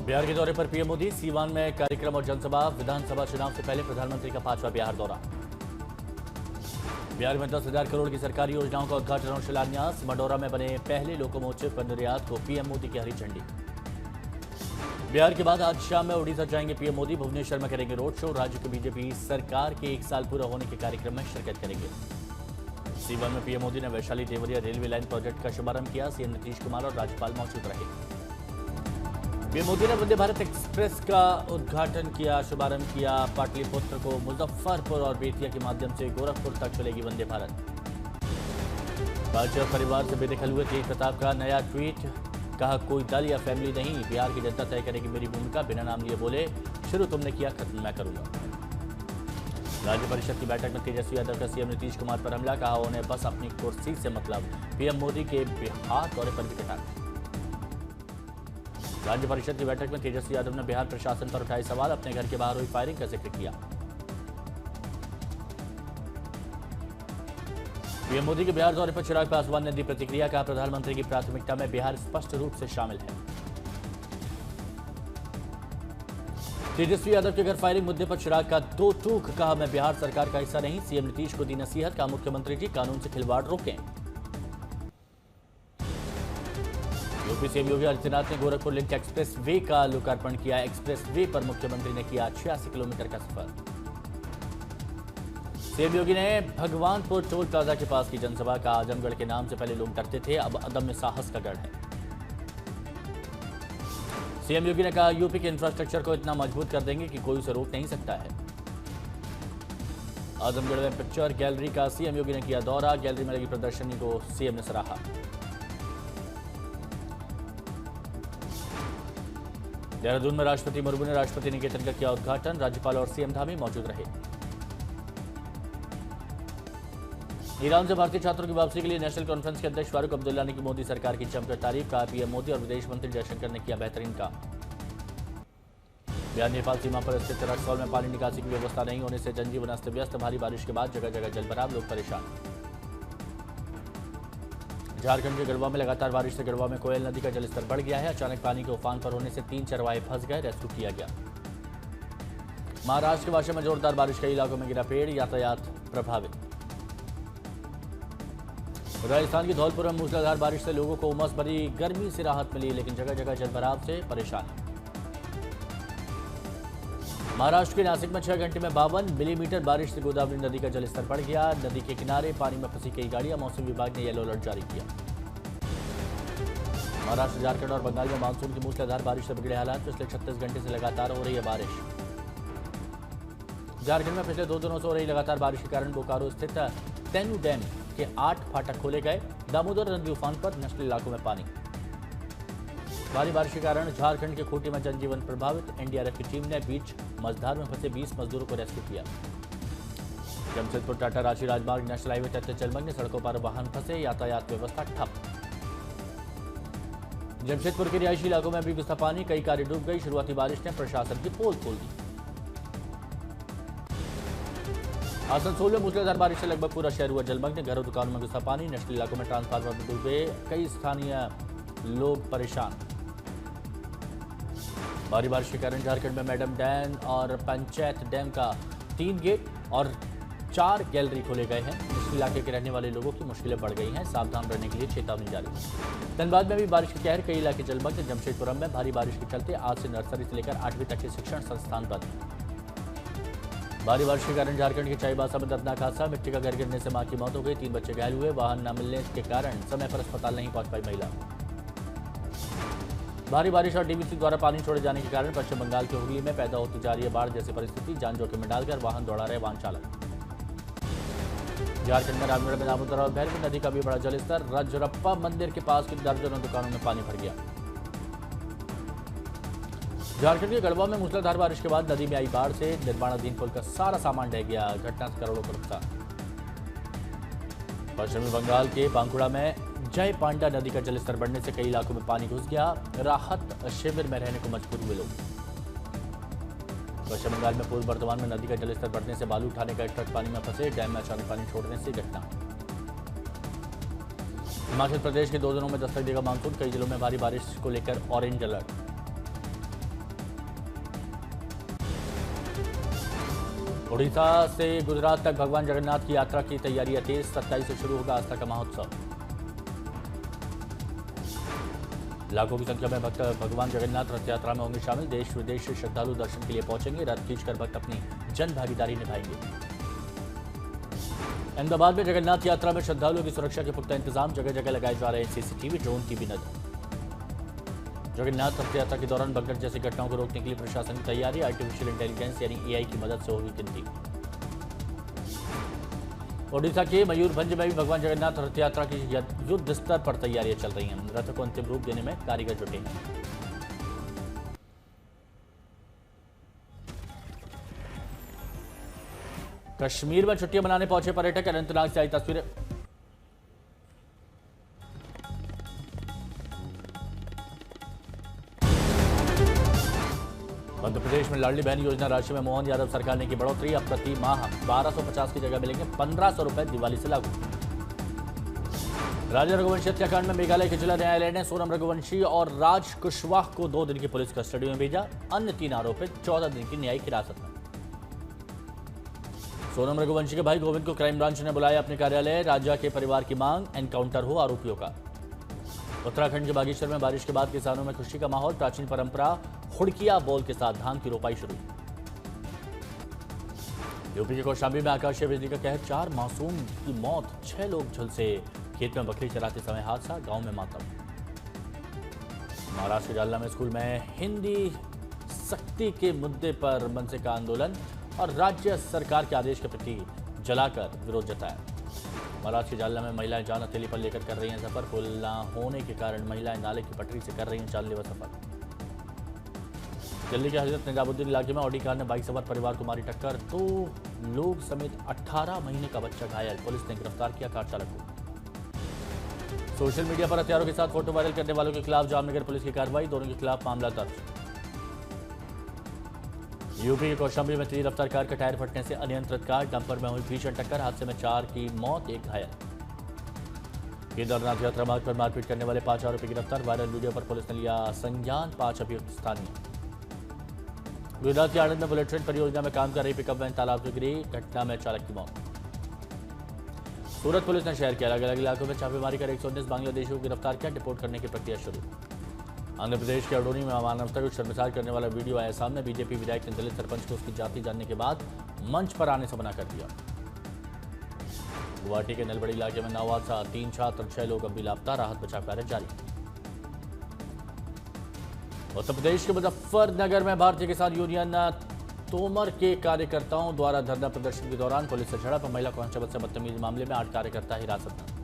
बिहार के दौरे पर पीएम मोदी। सीवान में कार्यक्रम और जनसभा। विधानसभा चुनाव से पहले प्रधानमंत्री का 5वां बिहार दौरा। बिहार में 10,000 करोड़ की सरकारी योजनाओं का उद्घाटन और शिलान्यास। मडौरा में बने पहले लोकोमोटिव पर निर्यात को पीएम मोदी की हरी झंडी। बिहार के बाद आज शाम में उड़ीसा जाएंगे पीएम मोदी। भुवनेश्वर में करेंगे रोड शो। राज्य की बीजेपी सरकार के 1 साल पूरा होने के कार्यक्रम में शिरकत करेंगे। सीवान में पीएम मोदी ने Vaishali Deoria railway line project का शुभारंभ किया। सीएम नीतीश कुमार और राज्यपाल मौजूद रहे। पीएम मोदी ने वंदे भारत एक्सप्रेस का उद्घाटन किया, शुभारंभ किया। पाटलिपुत्र को मुजफ्फरपुर और बेतिया के माध्यम से गोरखपुर तक चलेगी वंदे भारत। भाजपा परिवार से बेदखल हुए तेज प्रताप का नया ट्वीट। कहा, कोई दल या फैमिली नहीं, बिहार की जनता तय करेगी मेरी भूमिका। बिना नाम लिए बोले, शुरू तुमने किया, खत्म मैं करूंगा। राज्य परिषद की बैठक में तेजस्वी यादव का सीएम नीतीश कुमार पर हमला। कहा, उन्हें बस अपनी कुर्सी से मतलब। पीएम मोदी के बिहार दौरे पर भी कटाक्ष। राज्य परिषद की बैठक में तेजस्वी यादव ने बिहार प्रशासन पर उठाए सवाल। अपने घर के बाहर हुई फायरिंग का जिक्र किया। पीएम मोदी के बिहार दौरे पर चिराग पासवान ने दी प्रतिक्रिया। कहा, प्रधानमंत्री की प्राथमिकता में बिहार स्पष्ट रूप से शामिल है। तेजस्वी यादव के घर फायरिंग मुद्दे पर चिराग का दो टूक। कहा, मैं बिहार सरकार का हिस्सा नहीं। सीएम नीतीश को दी नसीहत। कहा, मुख्यमंत्री जी कानून से खिलवाड़ रोकें। यूपी सीएम योगी आदित्यनाथ ने गोरखपुर लिंक एक्सप्रेस वे का लोकार्पण किया। एक्सप्रेस वे पर मुख्यमंत्री ने किया 86 किलोमीटर का सफर। सीएम योगी ने भगवानपुर टोल प्लाजा के पास की जनसभा। का आजमगढ़ के नाम से पहले लोग डरते थे, अब अदम्य साहस का गढ़ है। सीएम योगी ने कहा, यूपी के इंफ्रास्ट्रक्चर को इतना मजबूत कर देंगे कि कोई उसे रोक नहीं सकता है। आजमगढ़ में पिक्चर गैलरी का सीएम योगी ने किया दौरा। गैलरी में लगी प्रदर्शनी को सीएम ने सराहा। देहरादून में राष्ट्रपति मुर्मू ने राष्ट्रपति निकेतन का किया उद्घाटन। राज्यपाल और सीएम धामी मौजूद रहे। ईरान से भारतीय छात्रों की वापसी के लिए नेशनल कॉन्फ्रेंस के अध्यक्ष फारूक अब्दुल्ला ने की मोदी सरकार की जमकर तारीफ। कहा, पीएम मोदी और विदेश मंत्री जयशंकर ने किया बेहतरीन काम। बिहार नेपाल सीमा पर स्थित रक्सौल में पानी निकासी की व्यवस्था नहीं होने से जनजीवन अस्त व्यस्त। भारी बारिश के बाद जगह जगह जलभराव, लोग परेशान। झारखंड के गढ़वा में लगातार बारिश से गढ़वा में कोयल नदी का जलस्तर बढ़ गया है। अचानक पानी के उफान पर होने से 3 चरवाहे फंस गए, रेस्क्यू किया गया। महाराष्ट्र के वाशा में जोरदार बारिश, कई इलाकों में गिरा पेड़, यातायात प्रभावित। राजस्थान के धौलपुर में मूसलाधार बारिश से लोगों को उमस भरी गर्मी से राहत मिली, लेकिन जगह जगह जलभराव से परेशान। महाराष्ट्र के नासिक में 6 घंटे में 52 मिलीमीटर बारिश से गोदावरी नदी का जलस्तर बढ़ गया। नदी के किनारे पानी में फंसी कई गाड़ियां। मौसम विभाग ने येलो अलर्ट जारी किया। महाराष्ट्र, झारखंड और बंगाल में मानसून की मूसलाधार बारिश से बिगड़े हालात। पिछले 36 घंटे से लगातार हो रही है बारिश। झारखंड में पिछले 2 दिनों से हो रही लगातार बारिश के कारण बोकारो स्थित तेनू डैम के 8 फाटक खोले गए। दामोदर नदी उफान पर, निचले इलाकों में पानी। भारी बारिश के कारण झारखंड के खूंटी में जनजीवन प्रभावित। एनडीआरएफ की टीम ने बीच मझधार में फंसे 20 मजदूरों को रेस्क्यू किया। जमशेदपुर टाटा रांची राजमार्ग नेशनल हाईवे तक जलमग्न, सड़कों पर वाहन फंसे, यातायात व्यवस्था ठप। जमशेदपुर के रिहायशी इलाकों में भी घुसा पानी, कई कारें डूब गई। शुरुआती बारिश ने प्रशासन की पोल खोल दी। आसनसोल में मूसलाधार बारिश से लगभग पूरा शहर हुआ जलमग्न, घरों दुकानों में घुसा पानी, नेशनल इलाकों में ट्रांसफार्मर डूबे, कई स्थानीय लोग परेशान। भारी बारिश के कारण झारखंड में मैडम डैम और पंचायत डैम का 3 गेट और 4 गैलरी खोले गए हैं। इस इलाके के रहने वाले लोगों की मुश्किलें बढ़ गई हैं। सावधान रहने के लिए चेतावनी जारी। धनबाद में भी बारिश के कहर, कई इलाके जलमग्न। जमशेदपुरम में भारी बारिश के चलते आज से नर्सरी से लेकर 8वीं तक के शिक्षण संस्थान बंद। भारी बारिश के कारण झारखंड के चाईबासा में दर्दनाक हादसा, मिट्टी का घर गिरने से मां की मौत हो गई, 3 बच्चे घायल हुए। वाहन न मिलने के कारण समय पर अस्पताल नहीं पहुंच पाई महिला। भारी बारिश और डीवीसी द्वारा पानी छोड़े जाने के कारण पश्चिम बंगाल के हुगली में पैदा होती जा रही है बाढ़ जैसी परिस्थिति। जान जोखिम में डालकर वाहन दौड़ा रहे वाहन चालक। झारखंड में रामगढ़ में दामोदर और भैरवी नदी का भी बड़ा जलस्तर। रजरप्पा मंदिर के पास की दर्जनों दुकानों में पानी भर गया। झारखंड के गढ़वा में मूसलाधार बारिश के बाद नदी में आई बाढ़ से निर्माणाधीन पुल का सारा सामान ढह गया। घटना से करोड़ों का नुकसान। पश्चिमी बंगाल के बांकुड़ा में जय पांडा नदी का जलस्तर बढ़ने से कई इलाकों में पानी घुस गया। राहत शिविर में रहने को मजबूर हुए लोग। पश्चिम बंगाल में पूर्व बर्धमान में नदी का जलस्तर बढ़ने से बालू उठाने का एक ट्रक पानी में फंसे। डैम में अचानक पानी छोड़ने से घटना। हिमाचल प्रदेश के 2 दिनों में दस्तक देगा मानसून, कई जिलों में भारी बारिश को लेकर ऑरेंज अलर्ट। उड़ीसा से गुजरात तक भगवान जगन्नाथ की यात्रा की तैयारियां तेज। 27 से शुरू होगा आस्था का महोत्सव। लाखों की संख्या में भक्त भगवान जगन्नाथ रथ यात्रा में होंगे शामिल। देश विदेश से श्रद्धालु दर्शन के लिए पहुंचेंगे। रथ खींचकर भक्त अपनी जन भागीदारी निभाएंगे। अहमदाबाद में जगन्नाथ यात्रा में श्रद्धालुओं की सुरक्षा के पुख्ता इंतजाम। जगह जगह लगाए जा रहे हैं सीसीटीवी, ड्रोन की भी नजर। जगन्नाथ रथ यात्रा के दौरान भगदड़ जैसी घटनाओं को रोकने के लिए प्रशासन की तैयारी। आर्टिफिशियल इंटेलिजेंस यानी एआई की मदद से होगी गिनती। ओडिशा के मयूरभंज में भी भगवान जगन्नाथ रथ यात्रा की युद्ध स्तर पर तैयारियां चल रही हैं। रथ को अंतिम रूप देने में कारीगर जुटे हैं। कश्मीर में छुट्टियां मनाने पहुंचे पर्यटक। अनंतनाग से आई तस्वीरें। मध्य प्रदेश में लाडली बहन योजना राशि में मोहन यादव सरकार ने की बढ़ोतरी। अब प्रति माह 1250 की जगह मिलेंगे 1500 रुपए दिवाली से लागू। राजा रघुवंशी हत्याकांड में मेघालय के जिला न्यायालय ने सोनम रघुवंशी और राज कुशवाहा को 2 दिन की पुलिस कस्टडी में भेजा। अन्य 3 आरोपित 14 दिन की न्यायिक हिरासत में। सोनम रघुवंशी के भाई गोविंद को क्राइम ब्रांच ने बुलाया अपने कार्यालय। राजा के परिवार की मांग, एनकाउंटर हो आरोपियों का। उत्तराखंड के बागेश्वर में बारिश के बाद किसानों में खुशी का माहौल। प्राचीन परंपरा हुड़किया बोल के साथ धान की रोपाई शुरू। यूपी के कौशाम्बी में आकाशीय बिजली का कहर। 4 मासूम की मौत, 6 लोग झुलसे। खेत में बकरी चराते समय हादसा, गांव में मातम। महाराष्ट्र के जालना में स्कूल में हिंदी सख्ती के मुद्दे पर मनसे का आंदोलन और राज्य सरकार के आदेश के प्रति जलाकर विरोध जताया। महाराष्ट्र के जालना में महिलाएं जान हथेली पर लेकर कर रही हैं सफर। पुल न होने के कारण महिलाएं नाले की पटरी से कर रही हैं जानलेवा सफर। दिल्ली के हजरत निजामुद्दीन इलाके में ऑडी कार ने बाइक सवार परिवार को मारी टक्कर। 2 लोग समेत 18 महीने का बच्चा घायल। पुलिस ने गिरफ्तार किया कार चालक को। सोशल मीडिया पर हथियारों के साथ फोटो वायरल करने वालों के खिलाफ जामनगर पुलिस की कार्रवाई। दोनों के खिलाफ मामला दर्ज। यूपी के कौशाम्बी में तेज रफ्तार कार का टायर फटने से अनियंत्रित कार डंपर में हुई भीषण टक्कर। हादसे में 4 की मौत, 1 घायल। केदारनाथ यात्रा मार्ग पर मारपीट करने वाले 5 आरोपी गिरफ्तार। वायरल वीडियो पर पुलिस ने लिया संज्ञान। 5 अभियुक्त स्थानीय। गुजरात के आणंद में बुलेट ट्रेन परियोजना में काम कर रही पिकअप वैन तालाब में गिरी। घटना में चालक की मौत। सूरत पुलिस ने शहर के अलग अलग इलाकों में छापेमारी कर 119 बांग्लादेशियों को गिरफ्तार किया। डिपोर्ट करने की प्रक्रिया शुरू। आंध्र प्रदेश के अडोनी में मानवता को शर्मसार करने वाला वीडियो आया सामने। बीजेपी विधायक ने दलित सरपंच को उसकी जाति जानने के बाद मंच पर आने से मना कर दिया। गुवाहाटी के नलबड़ी इलाके में नाव हादसा। 3 छात्र 6 लोग अब भी लापता। राहत बचाव कार्य जारी। उत्तर प्रदेश के मुजफ्फरनगर में भारतीय किसान यूनियन तोमर के कार्यकर्ताओं द्वारा धरना प्रदर्शन के दौरान पुलिस से झड़प। महिला कांस्टेबल से बदतमीजी मामले में 8 कार्यकर्ता हिरासत में।